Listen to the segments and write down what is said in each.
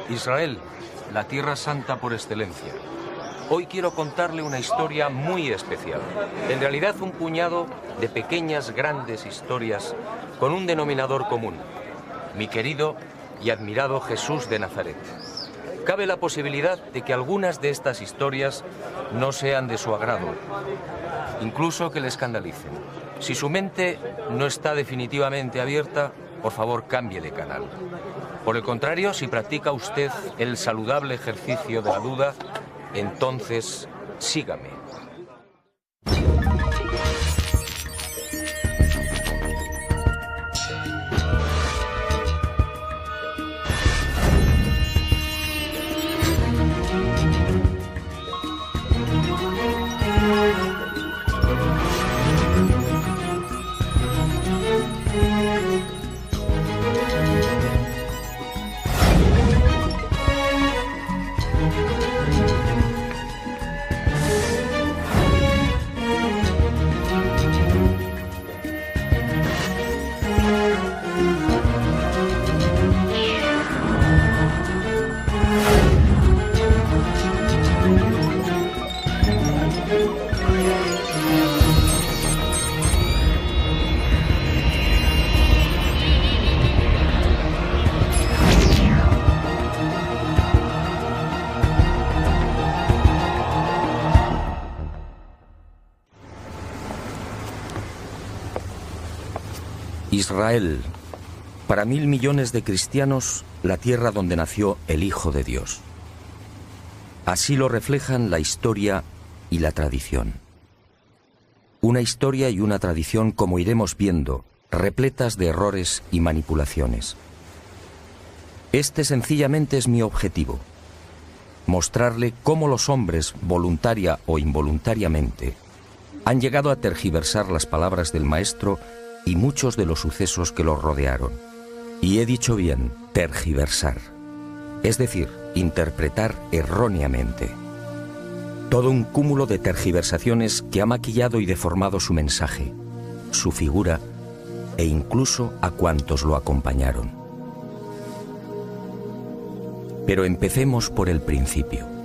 Israel, la tierra santa por excelencia. Hoy quiero contarle una historia muy especial. En realidad, un puñado de pequeñas, grandes historias con un denominador común. Mi querido y admirado Jesús de Nazaret. Cabe la posibilidad de que algunas de estas historias no sean de su agrado, incluso que le escandalicen. Si su mente no está definitivamente abierta, por favor, cambie de canal. Por el contrario, si practica usted el saludable ejercicio de la duda, entonces sígame. Israel, para 1.000 millones de cristianos, la tierra donde nació el Hijo de Dios. Así lo reflejan la historia y la tradición. Una historia y una tradición, como iremos viendo, repletas de errores y manipulaciones. Este sencillamente es mi objetivo: mostrarle cómo los hombres, voluntaria o involuntariamente, han llegado a tergiversar las palabras del Maestro y muchos de los sucesos que los rodearon. Y he dicho bien, tergiversar. Es decir, interpretar erróneamente. Todo un cúmulo de tergiversaciones que ha maquillado y deformado su mensaje, su figura e incluso a cuantos lo acompañaron. Pero empecemos por el principio.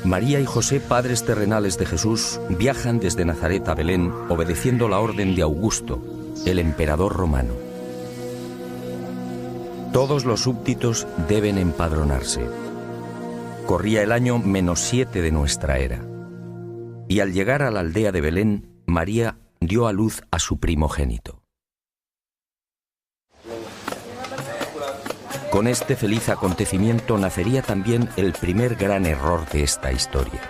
María y José, padres terrenales de Jesús, viajan desde Nazaret a Belén obedeciendo la orden de Augusto, el emperador romano. Todos los súbditos deben empadronarse. Corría el año -7 de nuestra era. Y al llegar a la aldea de Belén, María dio a luz a su primogénito. Con este feliz acontecimiento nacería también el primer gran error de esta historia.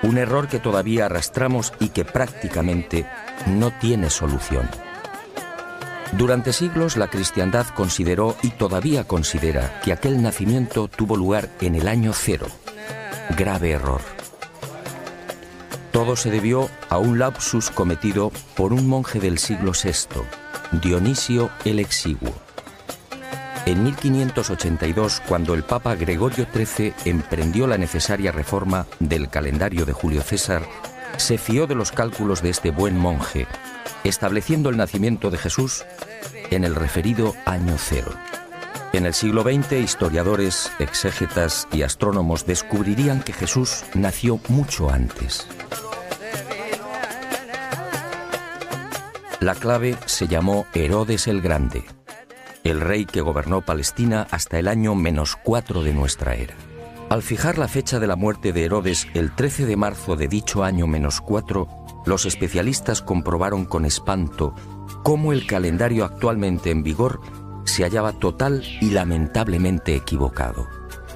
Un error que todavía arrastramos y que prácticamente no tiene solución. Durante siglos la cristiandad consideró y todavía considera que aquel nacimiento tuvo lugar en el año 0. Grave error. Todo se debió a un lapsus cometido por un monje del siglo VI, Dionisio el Exiguo. En 1582, cuando el Papa Gregorio XIII emprendió la necesaria reforma del calendario de Julio César, se fió de los cálculos de este buen monje, estableciendo el nacimiento de Jesús en el referido año 0. En el siglo XX, historiadores, exégetas y astrónomos descubrirían que Jesús nació mucho antes. La clave se llamó Herodes el Grande, el rey que gobernó Palestina hasta el año -4 de nuestra era. Al fijar la fecha de la muerte de Herodes el 13 de marzo de dicho año -4, los especialistas comprobaron con espanto cómo el calendario actualmente en vigor se hallaba total y lamentablemente equivocado.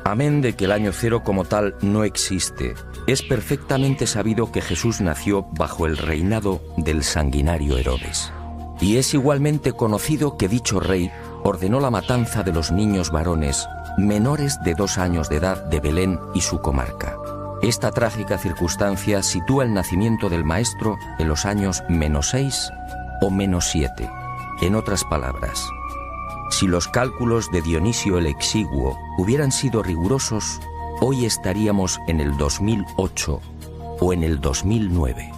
Amén de que el año 0 como tal no existe, es perfectamente sabido que Jesús nació bajo el reinado del sanguinario Herodes. Y es igualmente conocido que dicho rey ordenó la matanza de los niños varones menores de 2 años de edad de Belén y su comarca. Esta trágica circunstancia sitúa el nacimiento del Maestro en los años -6 o -7. En otras palabras, Si los cálculos de Dionisio el Exiguo hubieran sido rigurosos, hoy estaríamos en el 2008 o en el 2009.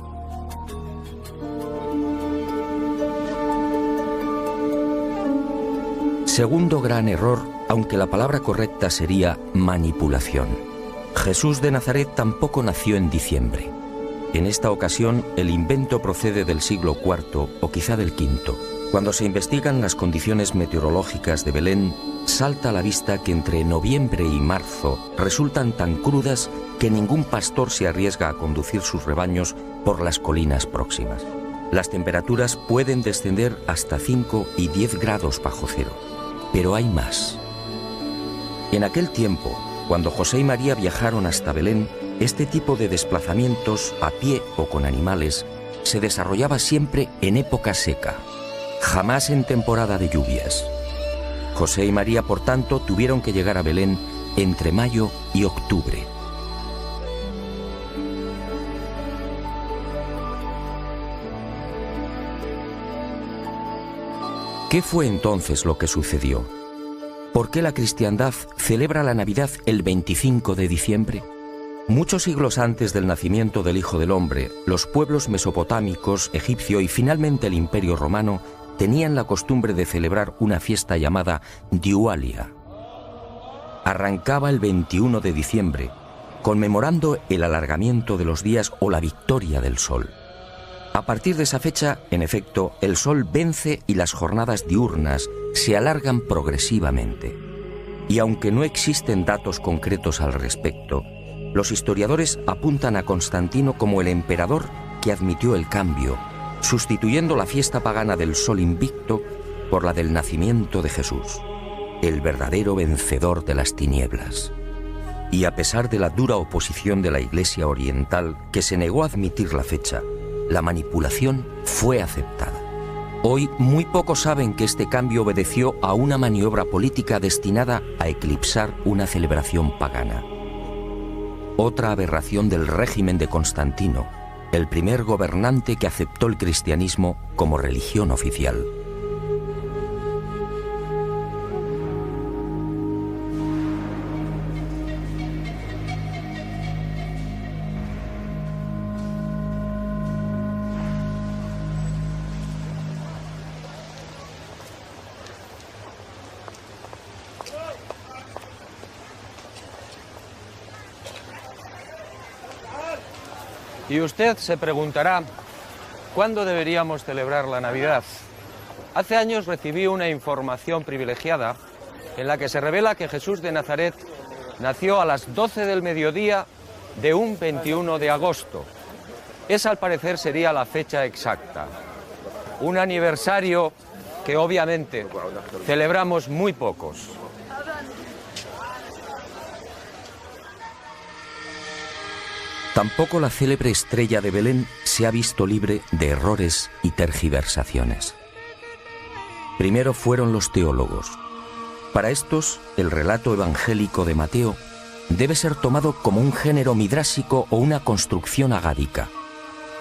Segundo gran error, aunque la palabra correcta sería manipulación. Jesús de Nazaret tampoco nació en diciembre. En esta ocasión, el invento procede del siglo IV o quizá del V. Cuando se investigan las condiciones meteorológicas de Belén, salta a la vista que entre noviembre y marzo resultan tan crudas que ningún pastor se arriesga a conducir sus rebaños por las colinas próximas. Las temperaturas pueden descender hasta 5 y 10 grados bajo cero. Pero hay más. En aquel tiempo, cuando José y María viajaron hasta Belén, este tipo de desplazamientos, a pie o con animales, se desarrollaba siempre en época seca, jamás en temporada de lluvias. José y María, por tanto, tuvieron que llegar a Belén entre mayo y octubre. ¿Qué fue entonces lo que sucedió? ¿Por qué la cristiandad celebra la Navidad el 25 de diciembre? Muchos siglos antes del nacimiento del Hijo del Hombre, los pueblos mesopotámicos, egipcio y finalmente el Imperio Romano tenían la costumbre de celebrar una fiesta llamada Diualia. Arrancaba el 21 de diciembre, conmemorando el alargamiento de los días o la victoria del sol. A partir de esa fecha, en efecto, el sol vence y las jornadas diurnas se alargan progresivamente. Y aunque no existen datos concretos al respecto, los historiadores apuntan a Constantino como el emperador que admitió el cambio, sustituyendo la fiesta pagana del sol invicto por la del nacimiento de Jesús, el verdadero vencedor de las tinieblas. Y a pesar de la dura oposición de la Iglesia Oriental, que se negó a admitir la fecha, la manipulación fue aceptada. Hoy muy pocos saben que este cambio obedeció a una maniobra política destinada a eclipsar una celebración pagana. Otra aberración del régimen de Constantino, el primer gobernante que aceptó el cristianismo como religión oficial. Y usted se preguntará, ¿cuándo deberíamos celebrar la Navidad? Hace años recibí una información privilegiada en la que se revela que Jesús de Nazaret nació a las 12 del mediodía de un 21 de agosto. Esa al parecer sería la fecha exacta. Un aniversario que obviamente celebramos muy pocos. Tampoco la célebre estrella de Belén se ha visto libre de errores y tergiversaciones. Primero fueron los teólogos. Para estos, el relato evangélico de Mateo debe ser tomado como un género midrásico o una construcción agádica,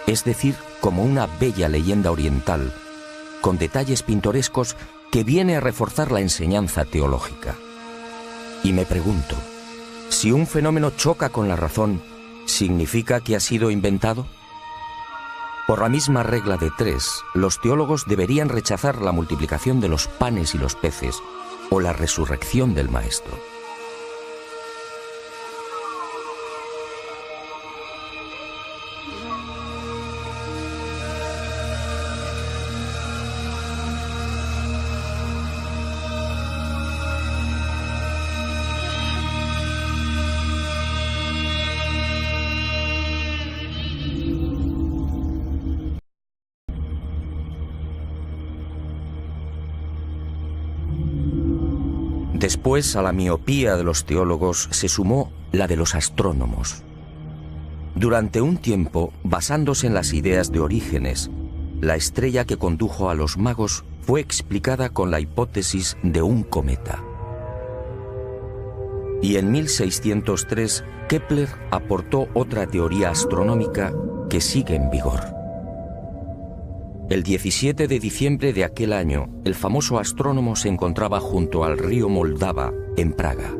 es decir, como una bella leyenda oriental, con detalles pintorescos que viene a reforzar la enseñanza teológica. Y me pregunto, si un fenómeno choca con la razón, ¿significa que ha sido inventado? Por la misma regla de 3, los teólogos deberían rechazar la multiplicación de los panes y los peces o la resurrección del Maestro. Después, a la miopía de los teólogos se sumó la de los astrónomos. Durante un tiempo, basándose en las ideas de Orígenes, la estrella que condujo a los magos fue explicada con la hipótesis de un cometa. Y en 1603, Kepler aportó otra teoría astronómica que sigue en vigor. El 17 de diciembre de aquel año, el famoso astrónomo se encontraba junto al río Moldava, en Praga.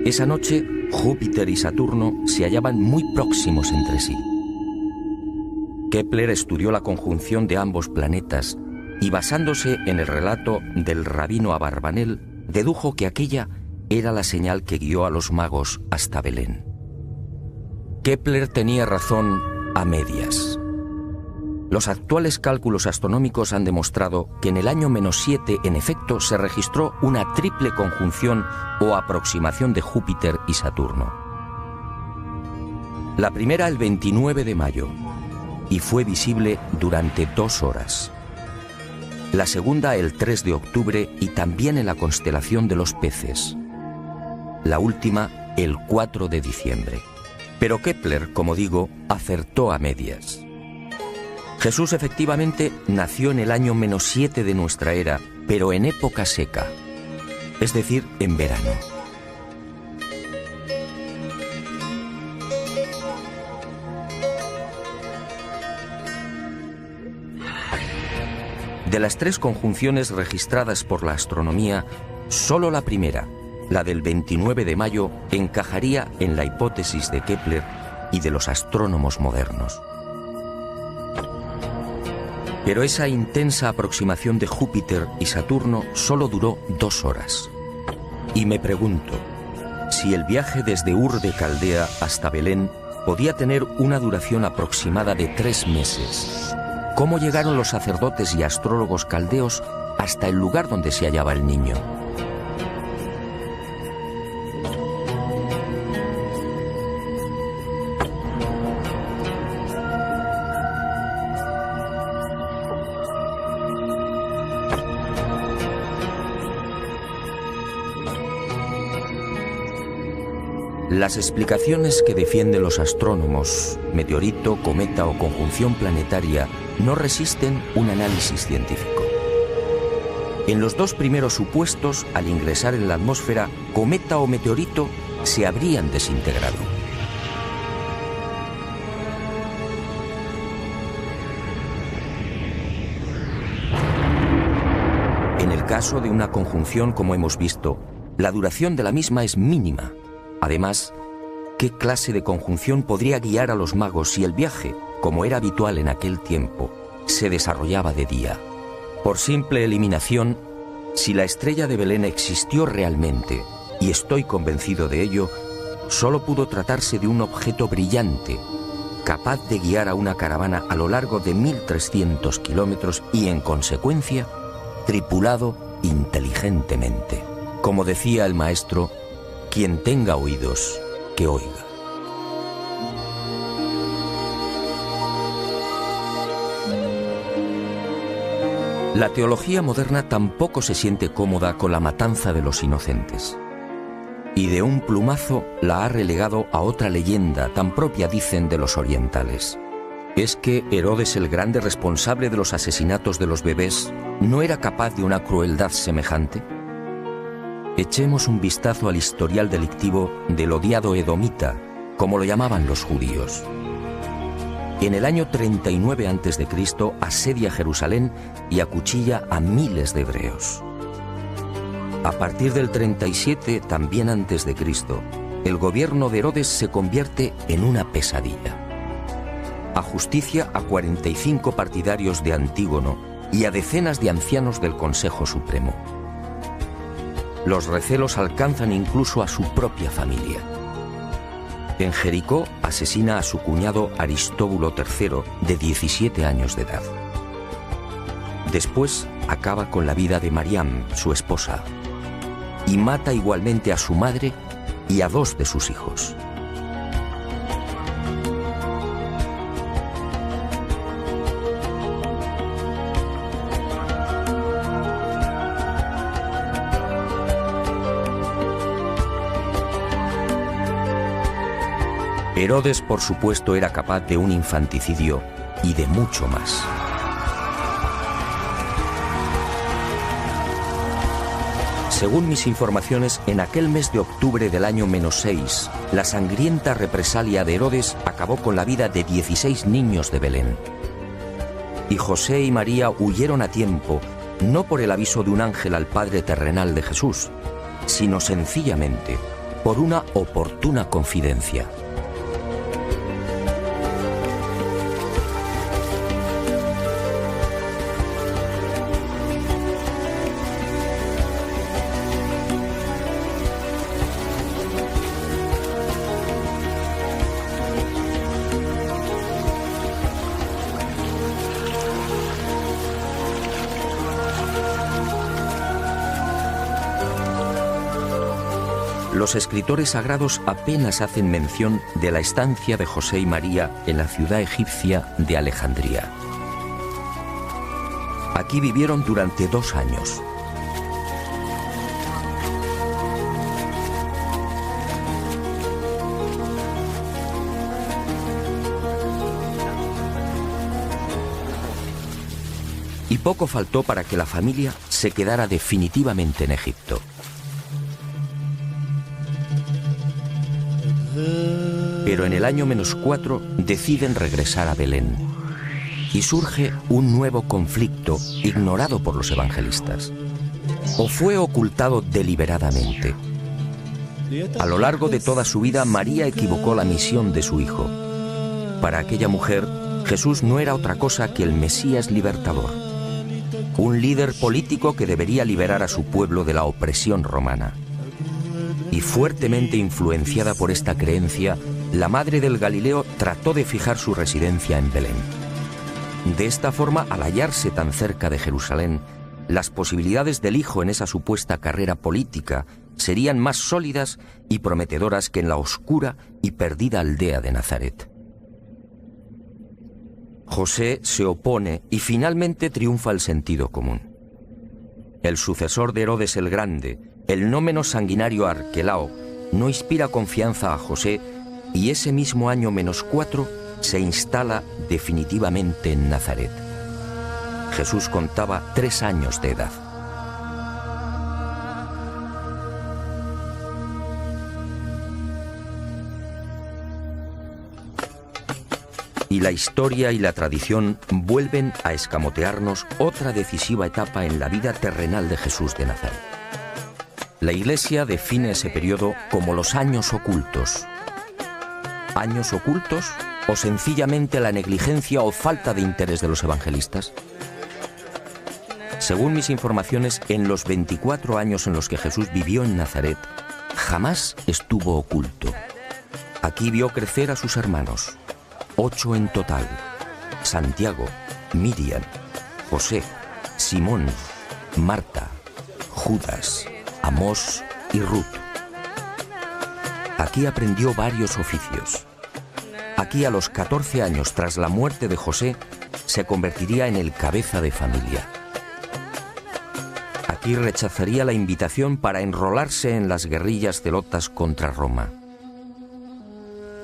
Esa noche, Júpiter y Saturno se hallaban muy próximos entre sí. Kepler estudió la conjunción de ambos planetas y, basándose en el relato del rabino Abarbanel, dedujo que aquella era la señal que guió a los magos hasta Belén. Kepler tenía razón a medias. Los actuales cálculos astronómicos han demostrado que en el año -7, en efecto, se registró una triple conjunción o aproximación de Júpiter y Saturno. La primera el 29 de mayo, y fue visible durante 2 horas. La segunda el 3 de octubre y también en la constelación de los Peces. La última el 4 de diciembre. Pero Kepler, como digo, acertó a medias. Jesús efectivamente nació en el año -7 de nuestra era, pero en época seca, es decir, en verano. De las 3 conjunciones registradas por la astronomía, solo la primera, la del 29 de mayo, encajaría en la hipótesis de Kepler y de los astrónomos modernos. Pero esa intensa aproximación de Júpiter y Saturno solo duró 2 horas. Y me pregunto, si el viaje desde Ur de Caldea hasta Belén podía tener una duración aproximada de 3 meses, ¿cómo llegaron los sacerdotes y astrólogos caldeos hasta el lugar donde se hallaba el niño? Las explicaciones que defienden los astrónomos, meteorito, cometa o conjunción planetaria, no resisten un análisis científico. En los 2 primeros supuestos, al ingresar en la atmósfera, cometa o meteorito se habrían desintegrado. En el caso de una conjunción, como hemos visto, la duración de la misma es mínima. Además, ¿qué clase de conjunción podría guiar a los magos si el viaje, como era habitual en aquel tiempo, se desarrollaba de día? Por simple eliminación, si la estrella de Belén existió realmente, y estoy convencido de ello, solo pudo tratarse de un objeto brillante, capaz de guiar a una caravana a lo largo de 1300 kilómetros y, en consecuencia, tripulado inteligentemente. Como decía el maestro, quien tenga oídos, que oiga. La teología moderna tampoco se siente cómoda con la matanza de los inocentes. Y de un plumazo la ha relegado a otra leyenda tan propia, dicen, de los orientales. ¿Es que Herodes, el grande responsable de los asesinatos de los bebés, no era capaz de una crueldad semejante? Echemos un vistazo al historial delictivo del odiado edomita, como lo llamaban los judíos. En el año 39 a.C. asedia Jerusalén y acuchilla a miles de hebreos. A partir del 37, también antes de Cristo, el gobierno de Herodes se convierte en una pesadilla. Ajusticia a 45 partidarios de Antígono y a decenas de ancianos del Consejo Supremo. Los recelos alcanzan incluso a su propia familia. En Jericó asesina a su cuñado Aristóbulo III, de 17 años de edad. Después acaba con la vida de Mariam, su esposa, y mata igualmente a su madre y a 2 de sus hijos. Herodes, por supuesto, era capaz de un infanticidio y de mucho más. Según mis informaciones, en aquel mes de octubre del año -6, la sangrienta represalia de Herodes acabó con la vida de 16 niños de Belén. y José y María huyeron a tiempo, no por el aviso de un ángel al Padre terrenal de Jesús, sino sencillamente por una oportuna confidencia. Los escritores sagrados apenas hacen mención de la estancia de José y María en la ciudad egipcia de Alejandría. Aquí vivieron durante 2 años. Y poco faltó para que la familia se quedara definitivamente en Egipto. Pero en el año -4 deciden regresar a Belén y surge un nuevo conflicto ignorado por los evangelistas. ¿O fue ocultado deliberadamente? A lo largo de toda su vida, María equivocó la misión de su hijo. Para aquella mujer, Jesús no era otra cosa que el Mesías libertador, un líder político que debería liberar a su pueblo de la opresión romana. Y fuertemente influenciada por esta creencia, la madre del Galileo trató de fijar su residencia en Belén. De esta forma, al hallarse tan cerca de Jerusalén, las posibilidades del hijo en esa supuesta carrera política serían más sólidas y prometedoras que en la oscura y perdida aldea de Nazaret. José se opone y finalmente triunfa el sentido común. El sucesor de Herodes el Grande, el no menos sanguinario Arquelao, no inspira confianza a José y ese mismo año -4 se instala definitivamente en Nazaret. Jesús contaba 3 años de edad. Y la historia y la tradición vuelven a escamotearnos otra decisiva etapa en la vida terrenal de Jesús de Nazaret. La Iglesia define ese periodo como los años ocultos. ¿Años ocultos o sencillamente la negligencia o falta de interés de los evangelistas? Según mis informaciones, en los 24 años en los que Jesús vivió en Nazaret, jamás estuvo oculto. Aquí vio crecer a sus hermanos, 8 en total: Santiago, Miriam, José, Simón, Marta, Judas, Amós y Ruth. Aquí aprendió varios oficios. Aquí, a los 14 años tras la muerte de José, se convertiría en el cabeza de familia. Aquí rechazaría la invitación para enrolarse en las guerrillas zelotas contra Roma.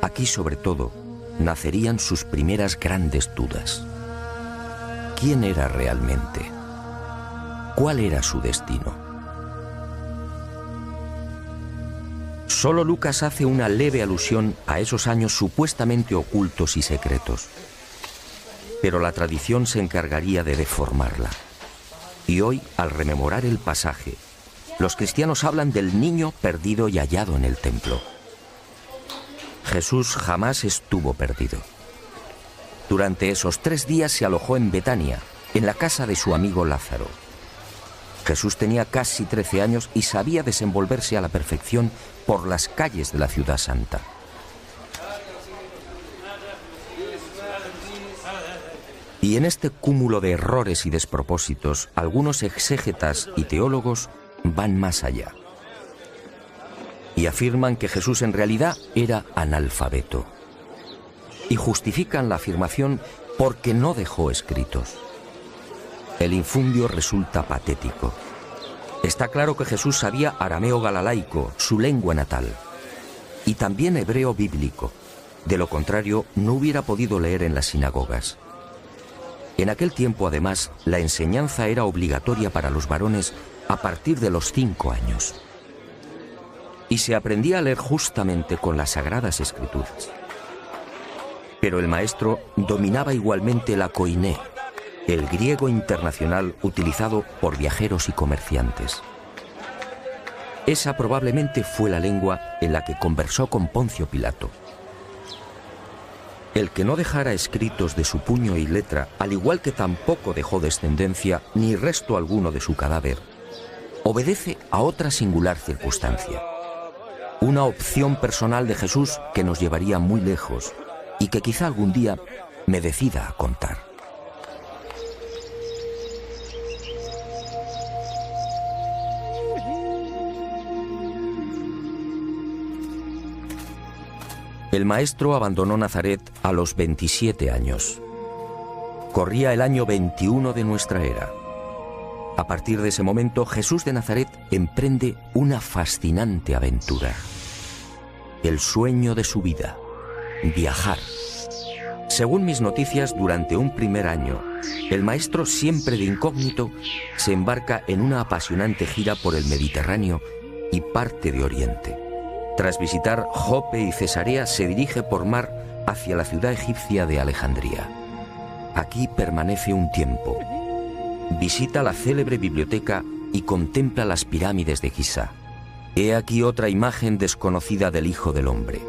Aquí, sobre todo, nacerían sus primeras grandes dudas. ¿Quién era realmente? ¿Cuál era su destino? Solo Lucas hace una leve alusión a esos años supuestamente ocultos y secretos. Pero la tradición se encargaría de deformarla. Y hoy, al rememorar el pasaje, los cristianos hablan del niño perdido y hallado en el templo. Jesús jamás estuvo perdido. Durante esos 3 días se alojó en Betania, en la casa de su amigo Lázaro. Jesús tenía casi 13 años y sabía desenvolverse a la perfección por las calles de la ciudad santa. Y en este cúmulo de errores y despropósitos, algunos exégetas y teólogos van más allá y afirman que Jesús en realidad era analfabeto. Y justifican la afirmación porque no dejó escritos. El infundio resulta patético. Está claro que Jesús sabía arameo galalaico, su lengua natal, y también hebreo bíblico. De lo contrario, no hubiera podido leer en las sinagogas. En aquel tiempo, además, la enseñanza era obligatoria para los varones a partir de los 5 años. Y se aprendía a leer justamente con las Sagradas Escrituras. Pero el maestro dominaba igualmente la koiné, el griego internacional utilizado por viajeros y comerciantes. Esa probablemente fue la lengua en la que conversó con Poncio Pilato. El que no dejara escritos de su puño y letra, al igual que tampoco dejó descendencia ni resto alguno de su cadáver, obedece a otra singular circunstancia. Una opción personal de Jesús que nos llevaría muy lejos y que quizá algún día me decida a contar. El maestro abandonó Nazaret a los 27 años. Corría el año 21 de nuestra era. A partir de ese momento, Jesús de Nazaret emprende una fascinante aventura. El sueño de su vida: viajar. Según mis noticias, durante un primer año, el maestro, siempre de incógnito, se embarca en una apasionante gira por el Mediterráneo y parte de Oriente. Tras visitar Jope y Cesarea, se dirige por mar hacia la ciudad egipcia de Alejandría. Aquí permanece un tiempo. Visita la célebre biblioteca y contempla las pirámides de Giza. He aquí otra imagen desconocida del Hijo del Hombre: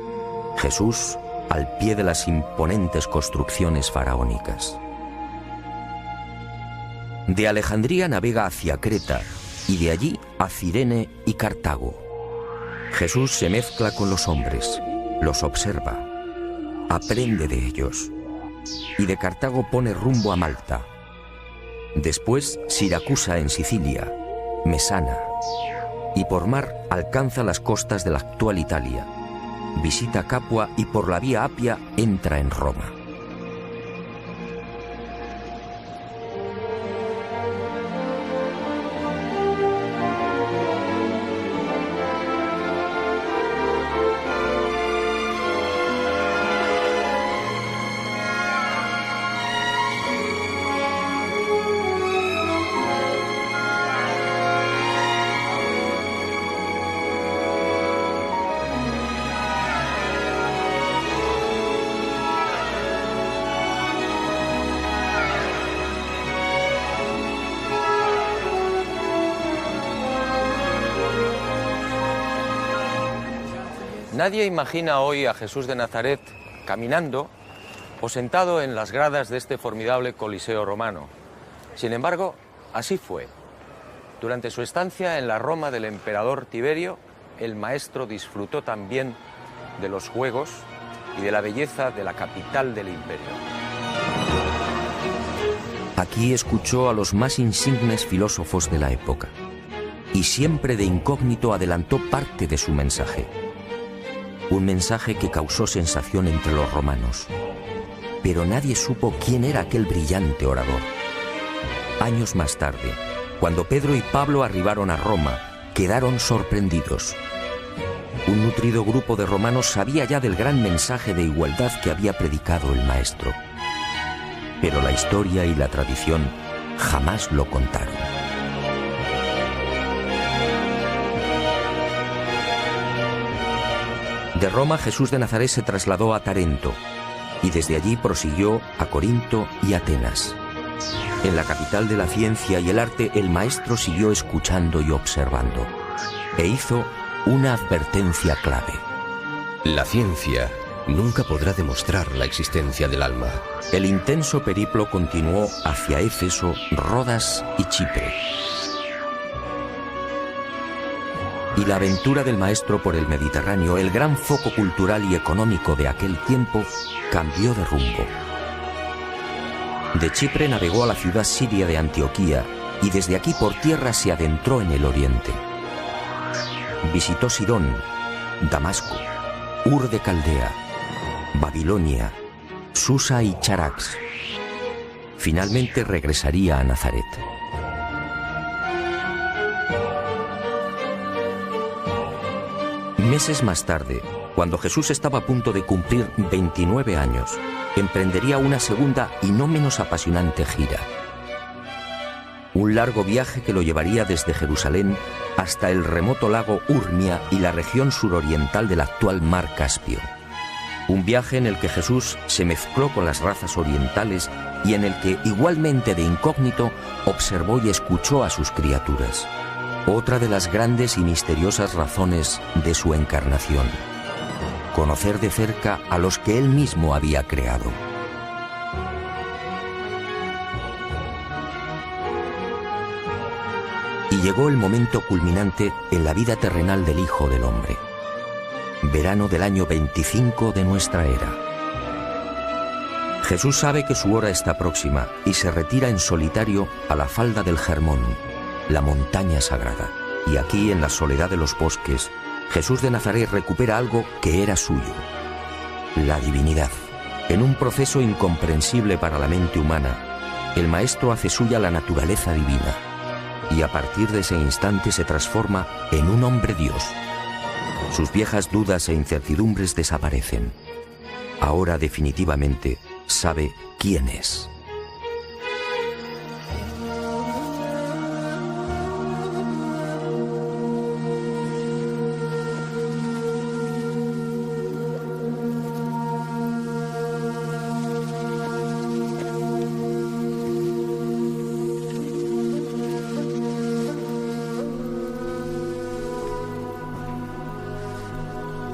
Jesús al pie de las imponentes construcciones faraónicas. De Alejandría navega hacia Creta y de allí a Cirene y Cartago. Jesús se mezcla con los hombres, los observa, aprende de ellos, y de Cartago pone rumbo a Malta. Después Siracusa en Sicilia, Mesana, y por mar alcanza las costas de la actual Italia. Visita Capua y por la vía Apia entra en Roma. Nadie imagina hoy a Jesús de Nazaret caminando o sentado en las gradas de este formidable Coliseo romano. Sin embargo, así fue. Durante su estancia en la Roma del emperador Tiberio, el maestro disfrutó también de los juegos y de la belleza de la capital del imperio. Aquí escuchó a los más insignes filósofos de la época y siempre de incógnito adelantó parte de su mensaje. Un mensaje que causó sensación entre los romanos, pero nadie supo quién era aquel brillante orador. Años más tarde, cuando Pedro y Pablo arribaron a Roma, quedaron sorprendidos. Un nutrido grupo de romanos sabía ya del gran mensaje de igualdad que había predicado el maestro, pero la historia y la tradición jamás lo contaron. De Roma, Jesús de Nazaret se trasladó a Tarento y desde allí prosiguió a Corinto y Atenas. En la capital de la ciencia y el arte, el maestro siguió escuchando y observando e hizo una advertencia clave. La ciencia nunca podrá demostrar la existencia del alma. El intenso periplo continuó hacia Éfeso, Rodas y Chipre. Y la aventura del maestro por el Mediterráneo, el gran foco cultural y económico de aquel tiempo, cambió de rumbo. De Chipre navegó a la ciudad siria de Antioquía y desde aquí por tierra se adentró en el oriente. Visitó Sidón, Damasco, Ur de Caldea, Babilonia, Susa y Charax. Finalmente regresaría a Nazaret. Meses más tarde, cuando Jesús estaba a punto de cumplir 29 años, emprendería una segunda y no menos apasionante gira. Un largo viaje que lo llevaría desde Jerusalén hasta el remoto lago Urmia y la región suroriental del actual mar Caspio. Un viaje en el que Jesús se mezcló con las razas orientales y en el que, igualmente de incógnito, observó y escuchó a sus criaturas. Otra de las grandes y misteriosas razones de su encarnación: conocer de cerca a los que él mismo había creado. Y llegó el momento culminante en la vida terrenal del Hijo del Hombre. Verano del año 25 de nuestra era. Jesús sabe que su hora está próxima y se retira en solitario a la falda del Hermón, la montaña sagrada. Y aquí, en la soledad de los bosques, Jesús de Nazaret recupera algo que era suyo: la divinidad. En un proceso incomprensible para la mente humana, el Maestro hace suya la naturaleza divina, y a partir de ese instante se transforma en un hombre Dios. Sus viejas dudas e incertidumbres desaparecen. Ahora definitivamente sabe quién es.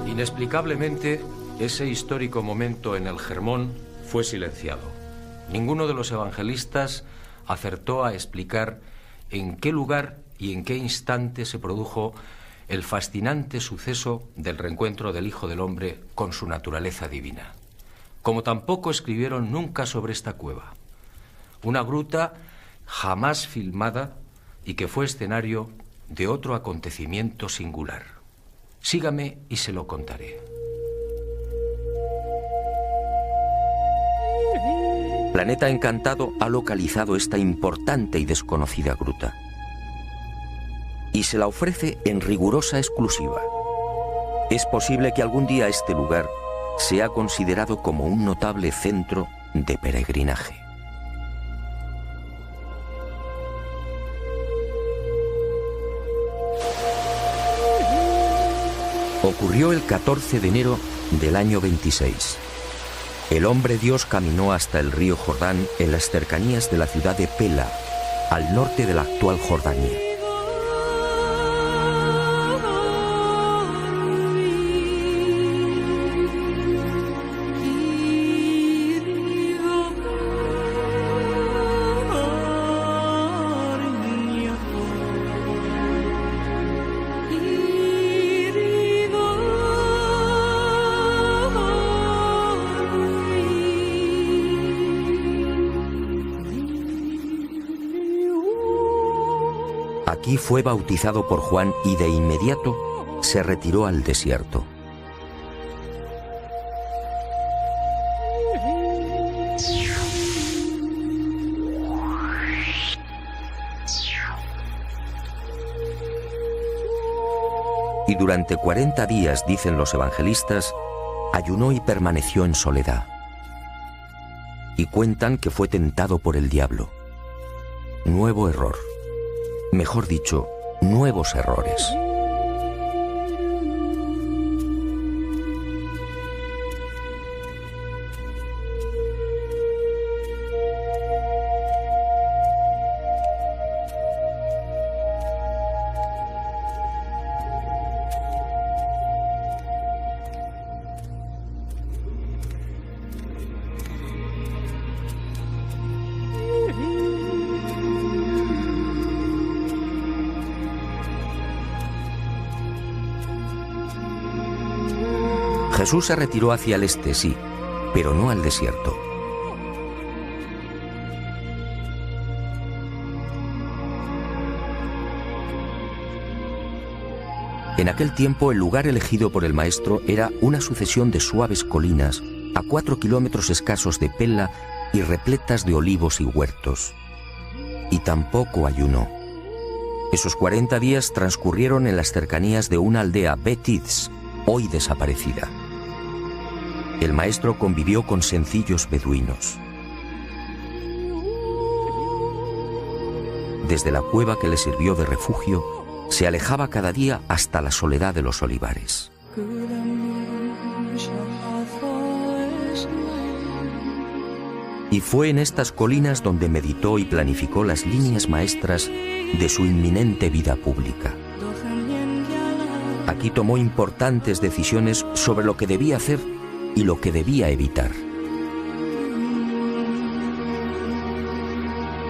Inexplicablemente, ese histórico momento en el Hermón fue silenciado. Ninguno de los evangelistas acertó a explicar en qué lugar y en qué instante se produjo el fascinante suceso del reencuentro del Hijo del Hombre con su naturaleza divina. Como tampoco escribieron nunca sobre esta cueva, una gruta jamás filmada y que fue escenario de otro acontecimiento singular. Sígame y se lo contaré. Planeta Encantado ha localizado esta importante y desconocida gruta y se la ofrece en rigurosa exclusiva. Es posible que algún día este lugar sea considerado como un notable centro de peregrinaje. Ocurrió el 14 de enero del año 26. El hombre Dios caminó hasta el río Jordán en las cercanías de la ciudad de Pela, al norte de la actual Jordania. Aquí fue bautizado por Juan y de inmediato se retiró al desierto. Y durante 40 días, dicen los evangelistas, ayunó y permaneció en soledad. Y cuentan que fue tentado por el diablo. Nuevo error. Mejor dicho, nuevos errores. Jesús se retiró hacia el este, sí, pero no al desierto. En aquel tiempo, el lugar elegido por el Maestro era una sucesión de suaves colinas a 4 kilómetros escasos de Pela y repletas de olivos y huertos. Y tampoco ayunó. Esos 40 días transcurrieron en las cercanías de una aldea, Bet-Idz, hoy desaparecida. El Maestro convivió con sencillos beduinos. Desde la cueva que le sirvió de refugio, se alejaba cada día hasta la soledad de los olivares. Y fue en estas colinas donde meditó y planificó las líneas maestras de su inminente vida pública. Aquí tomó importantes decisiones sobre lo que debía hacer y lo que debía evitar.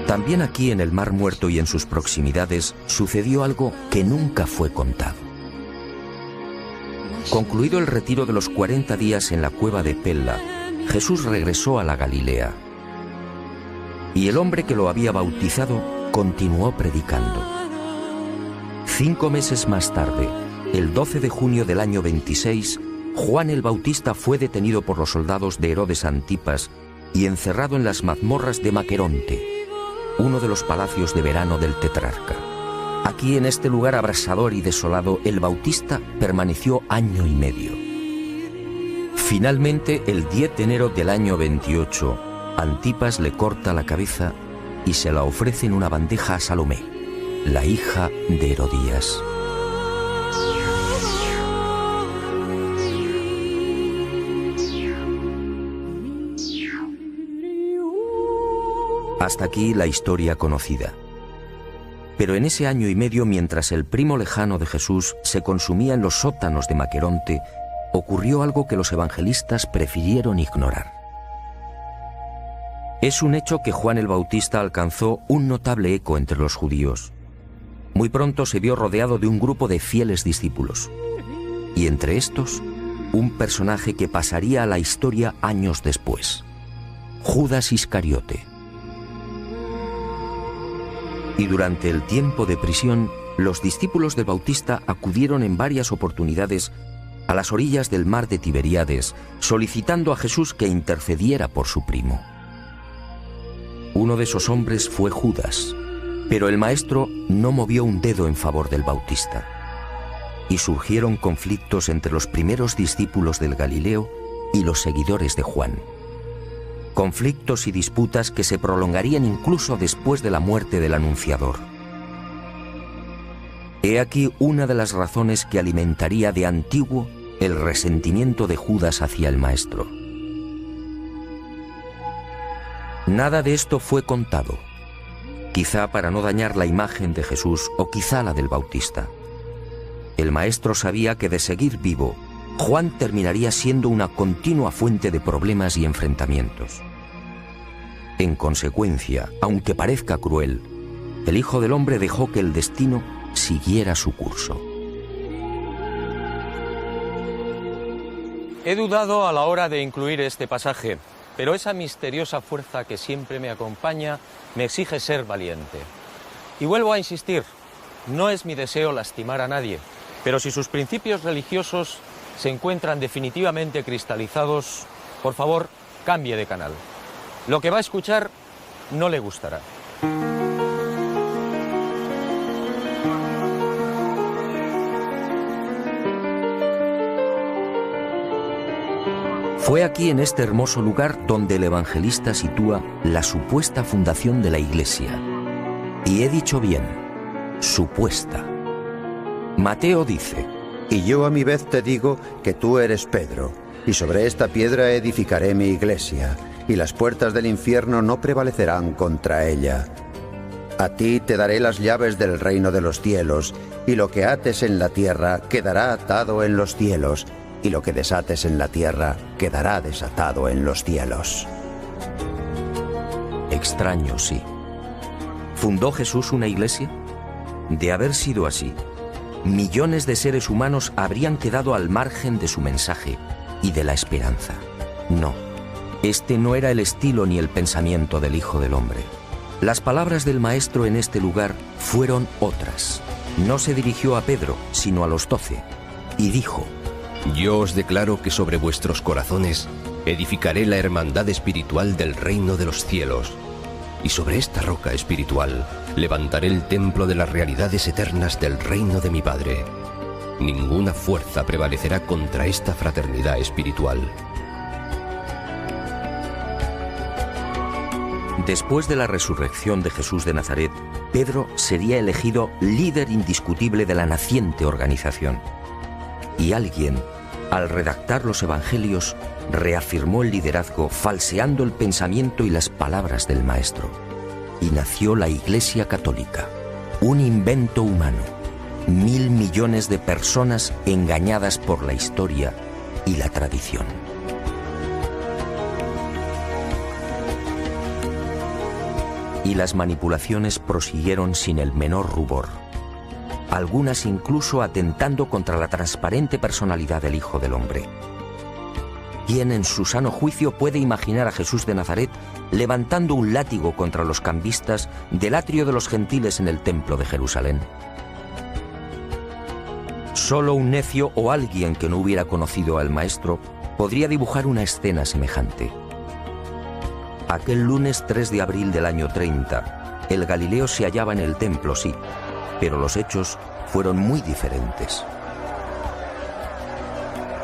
También aquí en el Mar Muerto y en sus proximidades sucedió algo que nunca fue contado. Concluido el retiro de los 40 días en la cueva de Pella, Jesús regresó a la Galilea. Y el hombre que lo había bautizado continuó predicando. 5 meses más tarde, el 12 de junio del año 26, Juan el Bautista fue detenido por los soldados de Herodes Antipas y encerrado en las mazmorras de Maqueronte, uno de los palacios de verano del tetrarca. Aquí, en este lugar abrasador y desolado, el Bautista permaneció 1 año y medio. Finalmente, el 10 de enero del año 28, Antipas le corta la cabeza y se la ofrece en una bandeja a Salomé, la hija de Herodías. Hasta aquí la historia conocida. Pero en ese 1 año y medio, mientras el primo lejano de Jesús se consumía en los sótanos de Maqueronte, ocurrió algo que los evangelistas prefirieron ignorar. Es un hecho que Juan el Bautista alcanzó un notable eco entre los judíos. Muy pronto se vio rodeado de un grupo de fieles discípulos. Y entre estos, un personaje que pasaría a la historia años después: Judas Iscariote. Y durante el tiempo de prisión, los discípulos del Bautista acudieron en varias oportunidades a las orillas del mar de Tiberíades, solicitando a Jesús que intercediera por su primo. Uno de esos hombres fue Judas, pero el maestro no movió un dedo en favor del Bautista. Y surgieron conflictos entre los primeros discípulos del Galileo y los seguidores de Juan. Conflictos y disputas que se prolongarían incluso después de la muerte del anunciador. He aquí una de las razones que alimentaría de antiguo el resentimiento de Judas hacia el maestro. Nada de esto fue contado, quizá para no dañar la imagen de Jesús o quizá la del Bautista. El maestro sabía que de seguir vivo, Juan terminaría siendo una continua fuente de problemas y enfrentamientos. En consecuencia, aunque parezca cruel, el Hijo del Hombre dejó que el destino siguiera su curso. He dudado a la hora de incluir este pasaje, pero esa misteriosa fuerza que siempre me acompaña me exige ser valiente. Y vuelvo a insistir, no es mi deseo lastimar a nadie, pero si sus principios religiosos se encuentran definitivamente cristalizados, por favor, cambie de canal. Lo que va a escuchar no le gustará. Fue aquí, en este hermoso lugar, donde el evangelista sitúa la supuesta fundación de la Iglesia. Y he dicho bien, supuesta. Mateo dice: Y yo a mi vez te digo que tú eres Pedro, y sobre esta piedra edificaré mi iglesia, y las puertas del infierno no prevalecerán contra ella. A ti te daré las llaves del reino de los cielos, y lo que ates en la tierra quedará atado en los cielos, y lo que desates en la tierra quedará desatado en los cielos. Extraño, sí. ¿Fundó Jesús una iglesia? De haber sido así, millones de seres humanos habrían quedado al margen de su mensaje y de la esperanza. No, este no era el estilo ni el pensamiento del Hijo del Hombre. Las palabras del Maestro en este lugar fueron otras. No se dirigió a Pedro, sino a los 12, y dijo: Yo os declaro que sobre vuestros corazones edificaré la hermandad espiritual del reino de los cielos, y sobre esta roca espiritual levantaré el templo de las realidades eternas del reino de mi Padre. Ninguna fuerza prevalecerá contra esta fraternidad espiritual. Después de la resurrección de Jesús de Nazaret, Pedro sería elegido líder indiscutible de la naciente organización. Y alguien al redactar los evangelios, reafirmó el liderazgo falseando el pensamiento y las palabras del Maestro. Y nació la Iglesia Católica, un invento humano. 1.000 millones de personas engañadas por la historia y la tradición. Y las manipulaciones prosiguieron sin el menor rubor, algunas incluso atentando contra la transparente personalidad del Hijo del Hombre. ¿Quién en su sano juicio puede imaginar a Jesús de Nazaret levantando un látigo contra los cambistas del atrio de los gentiles en el templo de Jerusalén? Solo un necio o alguien que no hubiera conocido al Maestro podría dibujar una escena semejante. Aquel lunes 3 de abril del año 30, el Galileo se hallaba en el templo, sí, pero los hechos fueron muy diferentes.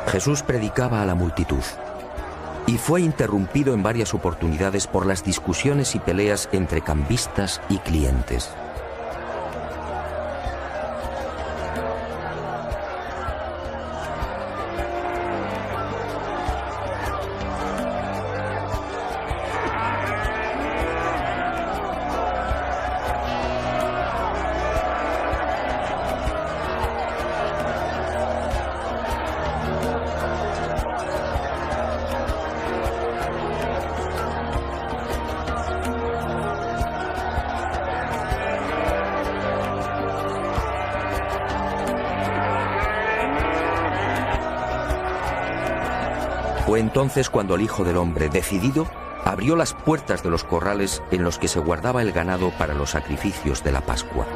Jesús predicaba a la multitud y fue interrumpido en varias oportunidades por las discusiones y peleas entre cambistas y clientes. Fue entonces cuando el Hijo del Hombre, decidido, abrió las puertas de los corrales en los que se guardaba el ganado para los sacrificios de la Pascua.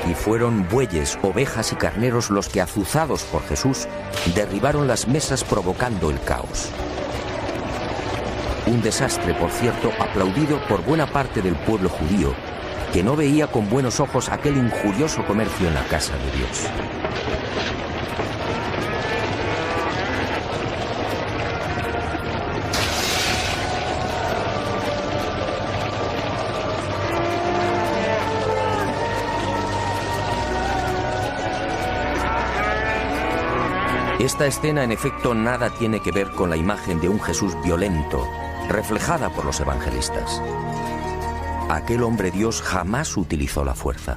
Y fueron bueyes, ovejas y carneros los que, azuzados por Jesús, derribaron las mesas provocando el caos. Un desastre, por cierto, aplaudido por buena parte del pueblo judío, que no veía con buenos ojos aquel injurioso comercio en la casa de Dios. Esta escena, en efecto, nada tiene que ver con la imagen de un Jesús violento, reflejada por los evangelistas. Aquel hombre Dios jamás utilizó la fuerza.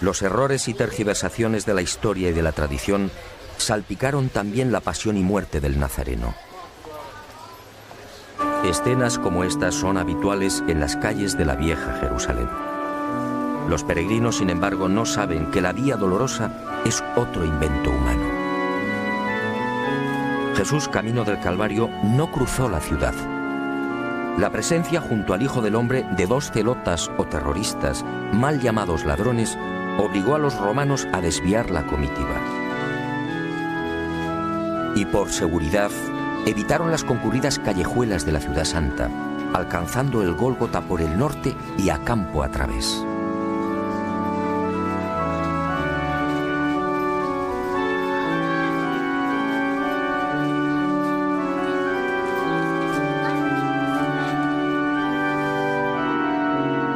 Los errores y tergiversaciones de la historia y de la tradición salpicaron también la pasión y muerte del Nazareno. Escenas como estas son habituales en las calles de la vieja Jerusalén. Los peregrinos, sin embargo, no saben que la Vía Dolorosa es otro invento humano. Jesús, camino del Calvario, no cruzó la ciudad. La presencia junto al Hijo del Hombre de dos celotas o terroristas, mal llamados ladrones, obligó a los romanos a desviar la comitiva. Y por seguridad, evitaron las concurridas callejuelas de la ciudad santa, alcanzando el Gólgota por el norte y a campo a través.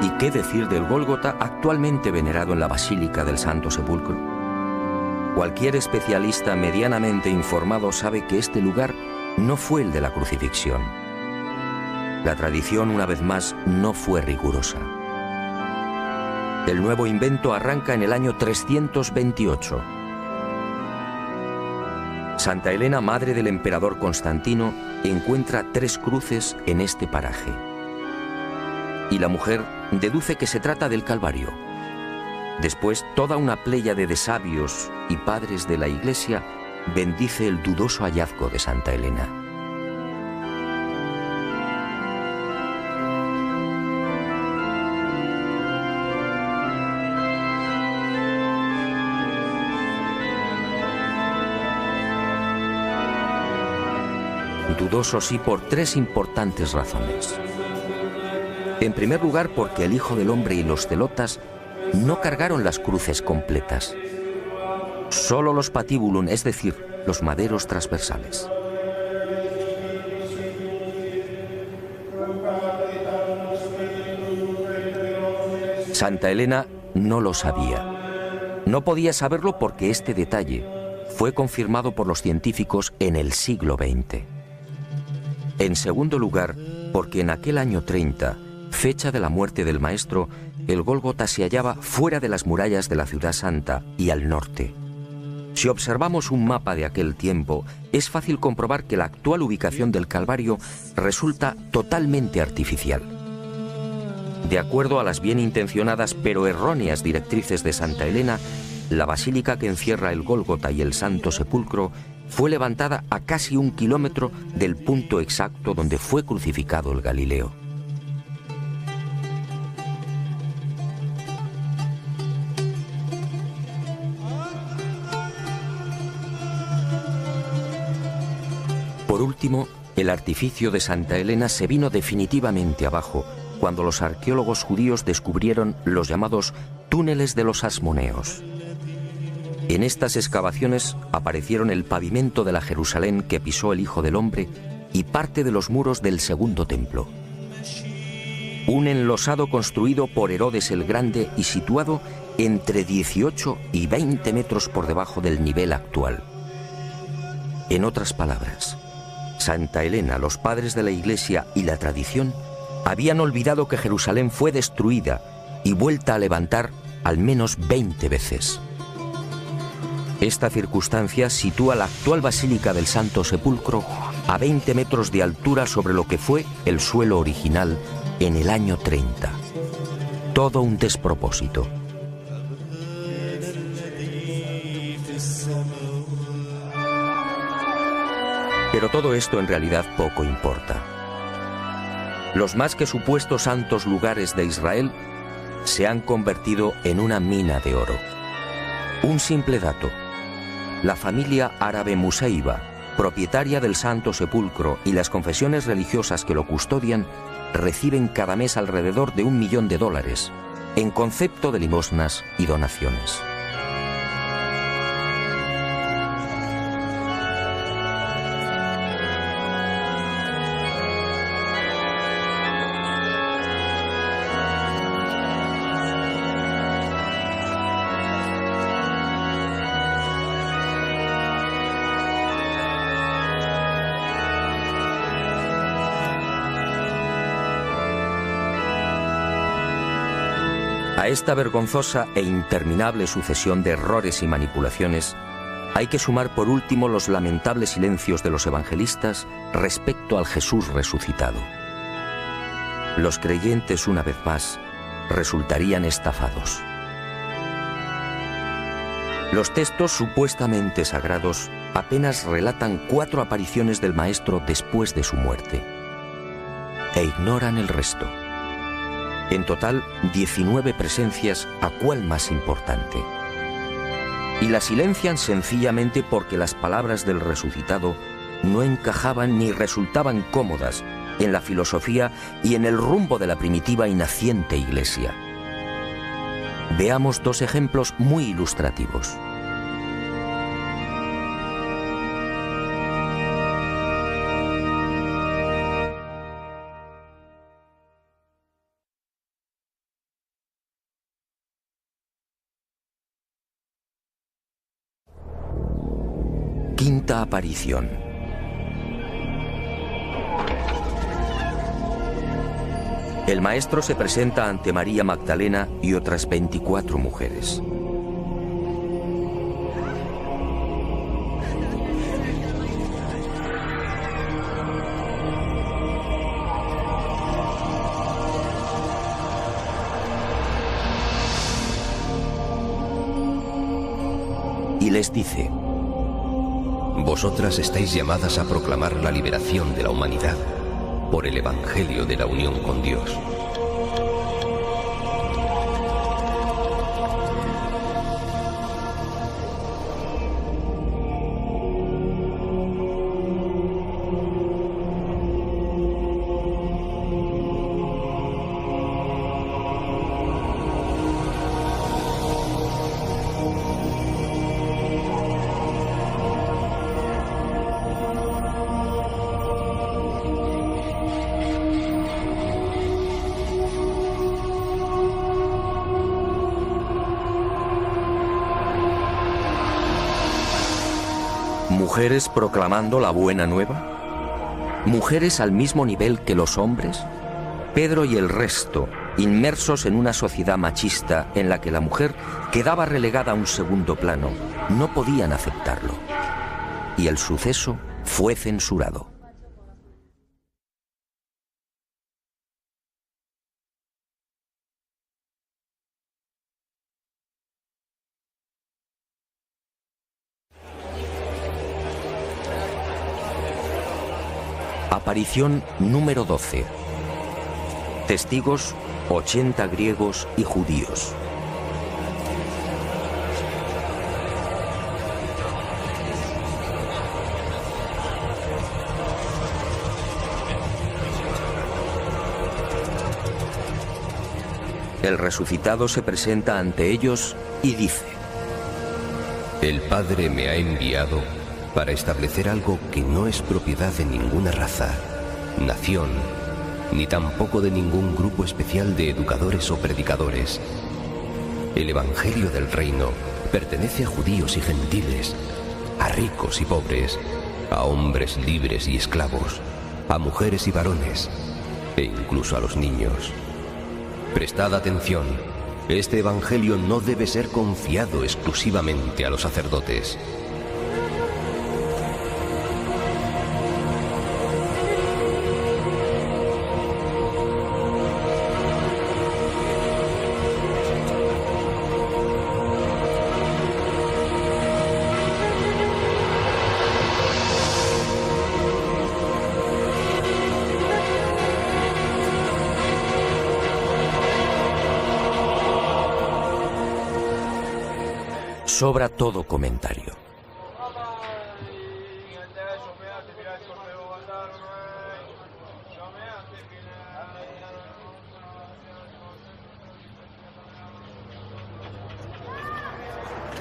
¿Y qué decir del Gólgota, actualmente venerado en la Basílica del Santo Sepulcro? Cualquier especialista medianamente informado sabe que este lugar no fue el de la crucifixión. La tradición, una vez más, no fue rigurosa. El nuevo invento arranca en el año 328. Santa Elena, madre del emperador Constantino, encuentra 3 cruces en este paraje. Y la mujer deduce que se trata del Calvario. Después, toda una pléyade de sabios y padres de la Iglesia bendice el dudoso hallazgo de Santa Elena. Dudoso sí por 3 importantes razones. En primer lugar, porque el Hijo del Hombre y los celotas no cargaron las cruces completas. Solo los patibulum, es decir, los maderos transversales. Santa Elena no lo sabía. No podía saberlo porque este detalle fue confirmado por los científicos en el siglo XX. En segundo lugar, porque en aquel año 30, fecha de la muerte del maestro, el Gólgota se hallaba fuera de las murallas de la Ciudad Santa y al norte. Si observamos un mapa de aquel tiempo, es fácil comprobar que la actual ubicación del Calvario resulta totalmente artificial. De acuerdo a las bien intencionadas pero erróneas directrices de Santa Elena, la basílica que encierra el Gólgota y el Santo Sepulcro fue levantada a casi 1 kilómetro del punto exacto donde fue crucificado el Galileo. Por último, el artificio de Santa Elena se vino definitivamente abajo cuando los arqueólogos judíos descubrieron los llamados túneles de los Asmoneos. En estas excavaciones aparecieron el pavimento de la Jerusalén que pisó el Hijo del Hombre y parte de los muros del segundo templo. Un enlosado construido por Herodes el Grande y situado entre 18 y 20 metros por debajo del nivel actual. En otras palabras, Santa Elena, los padres de la Iglesia y la tradición habían olvidado que Jerusalén fue destruida y vuelta a levantar al menos 20 veces. Esta circunstancia sitúa la actual Basílica del Santo Sepulcro a 20 metros de altura sobre lo que fue el suelo original en el año 30. Todo un despropósito. Pero todo esto en realidad poco importa. Los más que supuestos santos lugares de Israel se han convertido en una mina de oro. Un simple dato: la familia árabe Museiba, propietaria del Santo Sepulcro, y las confesiones religiosas que lo custodian reciben cada mes alrededor de $1 millón en concepto de limosnas y donaciones. A esta vergonzosa e interminable sucesión de errores y manipulaciones hay que sumar por último los lamentables silencios de los evangelistas respecto al Jesús resucitado. Los creyentes, una vez más, resultarían estafados. Los textos supuestamente sagrados apenas relatan 4 apariciones del Maestro después de su muerte, e ignoran el resto. En total, 19 presencias, ¿a cuál más importante? Y la silencian sencillamente porque las palabras del resucitado no encajaban ni resultaban cómodas en la filosofía y en el rumbo de la primitiva y naciente Iglesia. Veamos 2 ejemplos muy ilustrativos. Quinta aparición. El Maestro se presenta ante María Magdalena y otras 24 mujeres. Y les dice: vosotras estáis llamadas a proclamar la liberación de la humanidad por el Evangelio de la unión con Dios. ¿Mujeres proclamando la buena nueva? ¿Mujeres al mismo nivel que los hombres? Pedro y el resto, inmersos en una sociedad machista en la que la mujer quedaba relegada a un segundo plano, no podían aceptarlo. Y el suceso fue censurado. Aparición número 12. Testigos, 80 griegos y judíos. El resucitado se presenta ante ellos y dice: El Padre me ha enviado para establecer algo que no es propiedad de ninguna raza, nación, ni tampoco de ningún grupo especial de educadores o predicadores. El Evangelio del Reino pertenece a judíos y gentiles, a ricos y pobres, a hombres libres y esclavos, a mujeres y varones, e incluso a los niños. Prestad atención, este Evangelio no debe ser confiado exclusivamente a los sacerdotes. Sobra todo comentario.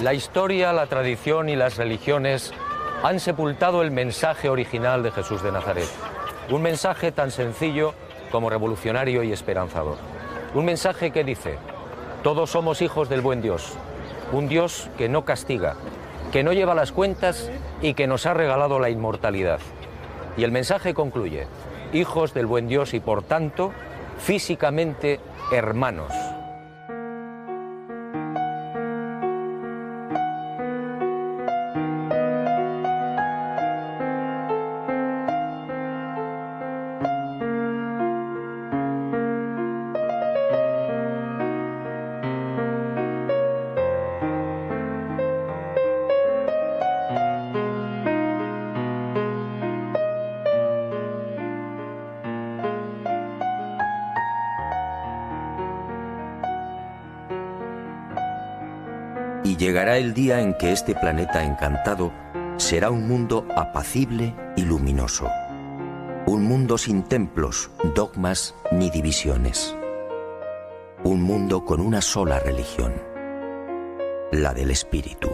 La historia, la tradición y las religiones han sepultado el mensaje original de Jesús de Nazaret. Un mensaje tan sencillo como revolucionario y esperanzador. Un mensaje que dice: todos somos hijos del buen Dios. Un Dios que no castiga, que no lleva las cuentas y que nos ha regalado la inmortalidad. Y el mensaje concluye: hijos del buen Dios y por tanto, físicamente hermanos. Y llegará el día en que este planeta encantado será un mundo apacible y luminoso. Un mundo sin templos, dogmas ni divisiones. Un mundo con una sola religión, la del espíritu.